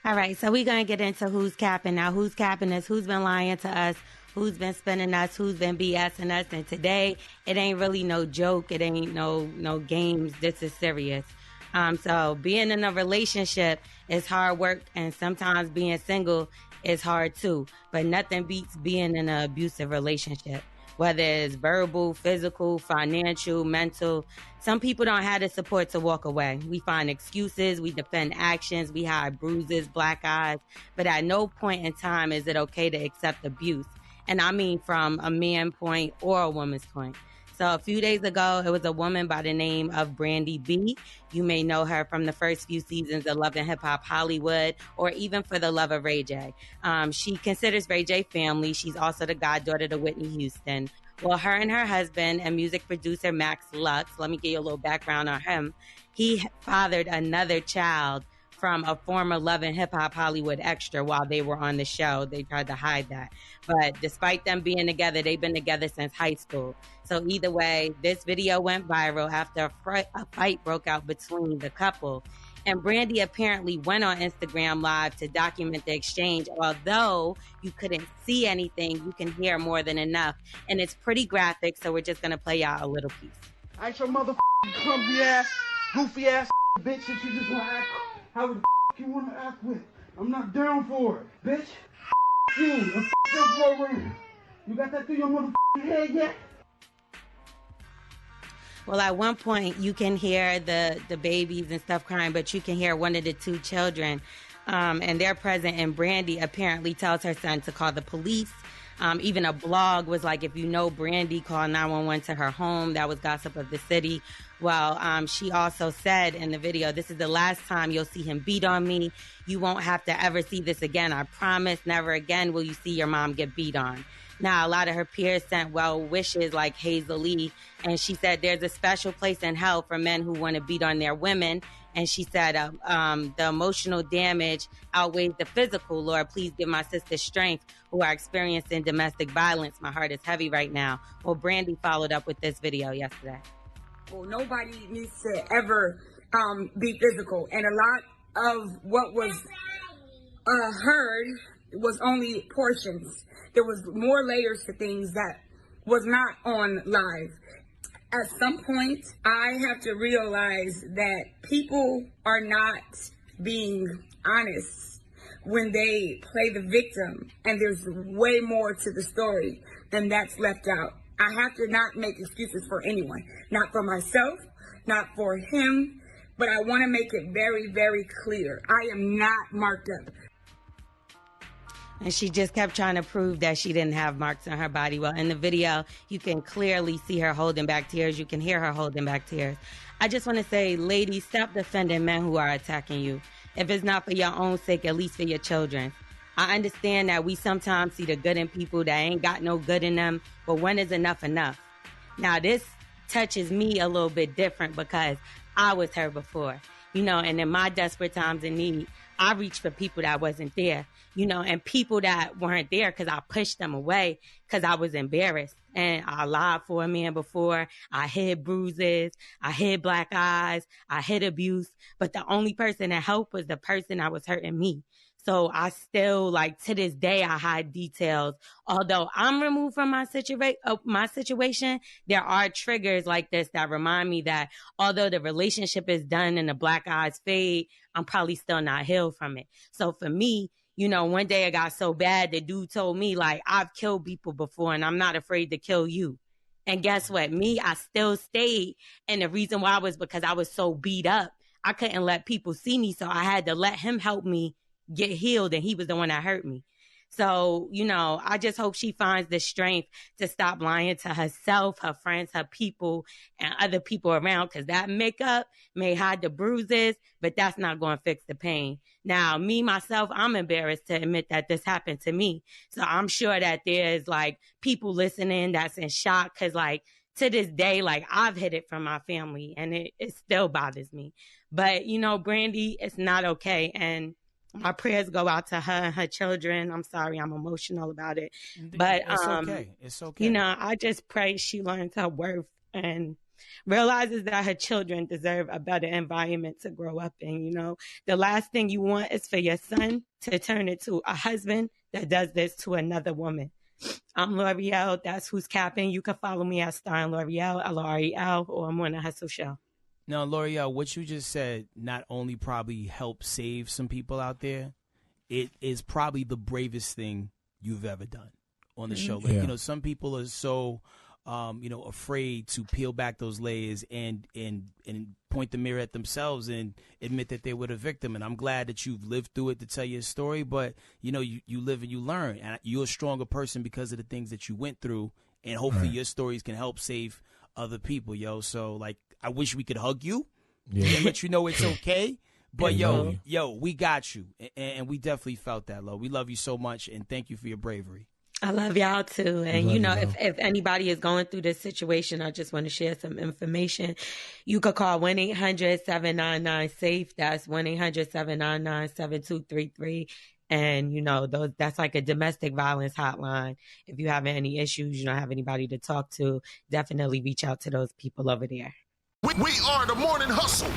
All right, so we're going to get into who's capping. Now, who's capping is who's been lying to us, who's been spinning us, who's been BSing us. And today, it ain't really no joke. It ain't no games. This is serious. So being in a relationship is hard work, and sometimes being single is hard too. But nothing beats being in an abusive relationship, whether it's verbal, physical, financial, mental. Some people don't have the support to walk away. We find excuses, we defend actions, we hide bruises, black eyes. But at no point in time is it okay to accept abuse. And I mean from a man point or a woman's point. So a few days ago, it was a woman by the name of Brandy B. You may know her from the first few seasons of Love and Hip Hop Hollywood, or even for the love of Ray J. She considers Ray J family. She's also the goddaughter to Whitney Houston. Well, her and her husband and music producer Max Lux, let me give you a little background on him. He fathered another child from a former Love and Hip Hop Hollywood extra while they were on the show. They tried to hide that. But despite them being together, they've been together since high school. So either way, this video went viral after a fight broke out between the couple. And Brandy apparently went on Instagram Live to document the exchange. Although you couldn't see anything, you can hear more than enough. And it's pretty graphic, so we're just going to play out a little piece. I ain't your motherfucking clumsy ass, goofy ass bitch that you just want to act. How the you want to act with? I'm not down for it, bitch. You and your program. You got that through your motherfucking head yet? Well, at one point, you can hear the babies and stuff crying, but you can hear one of the two children, and they're present, and Brandy apparently tells her son to call the police. Even a blog was like, if you know Brandy, call 911 to her home. That was gossip of the city. Well, she also said in the video, this is the last time you'll see him beat on me. You won't have to ever see this again. I promise, never again will you see your mom get beat on. Now, a lot of her peers sent well wishes like Hazel Lee, and she said there's a special place in hell for men who want to beat on their women. And she said the emotional damage outweighs the physical. Lord, please give my sisters strength who are experiencing domestic violence. My heart is heavy right now. Well, Brandy followed up with this video yesterday. Well, nobody needs to ever be physical. And a lot of what was heard was only portions. There was more layers to things that was not on live. At some point, I have to realize that people are not being honest when they play the victim, and there's way more to the story than that's left out. I have to not make excuses for anyone, not for myself, not for him, but I want to make it very, very clear. I am not marked up. And she just kept trying to prove that she didn't have marks on her body. Well, in the video, you can clearly see her holding back tears. You can hear her holding back tears. I just want to say, ladies, stop defending men who are attacking you. If it's not for your own sake, at least for your children. I understand that we sometimes see the good in people that ain't got no good in them, but when is enough enough? Now, this touches me a little bit different because I was her before, and in my desperate times in need, I reached for people that wasn't there, and people that weren't there because I pushed them away because I was embarrassed. And I lied for a man before. I hid bruises. I hid black eyes. I hid abuse. But the only person that helped was the person that was hurting me. So I still, to this day, I hide details. Although I'm removed from my situation, there are triggers like this that remind me that although the relationship is done and the black eyes fade, I'm probably still not healed from it. So for me, one day it got so bad, the dude told me, I've killed people before and I'm not afraid to kill you. And guess what? I still stayed. And the reason why was because I was so beat up. I couldn't let people see me. So I had to let him help me get healed, and he was the one that hurt me. So, I just hope she finds the strength to stop lying to herself, her friends, her people, and other people around, because that makeup may hide the bruises, but that's not going to fix the pain. Now, me, myself, I'm embarrassed to admit that this happened to me. So I'm sure that there's people listening that's in shock because to this day, I've hid it from my family and it still bothers me. But, Brandy, it's not okay. And my prayers go out to her and her children. I'm sorry, I'm emotional about it. But it's okay. It's okay. I just pray she learns her worth and realizes that her children deserve a better environment to grow up in. You know, the last thing you want is for your son to turn into a husband that does this to another woman. I'm L'Oreal. That's who's capping. You can follow me at Star L'Oreal, L'Oreal, or I'm on the Hustle Show. Now, L'Oreal, what you just said not only probably helped save some people out there, it is probably the bravest thing you've ever done on the show. Like, you know, some people are so, you know, afraid to peel back those layers and point the mirror at themselves and admit that they were the victim. And I'm glad that you've lived through it to tell your story. But, you know, you live and you learn. And you're a stronger person because of the things that you went through. And hopefully your stories can help save other people, yo. So, like, I wish we could hug you and let you know it's okay. But, yo, we got you. And we definitely felt that, Lo. We love you so much, and thank you for your bravery. I love y'all, too. And, you know, if anybody is going through this situation, I just want to share some information. You could call 1-800-799-SAFE. That's 1-800-799-7233. And, you know, that's like a domestic violence hotline. If you have any issues, you don't have anybody to talk to, definitely reach out to those people over there. We are the Morning Hustle.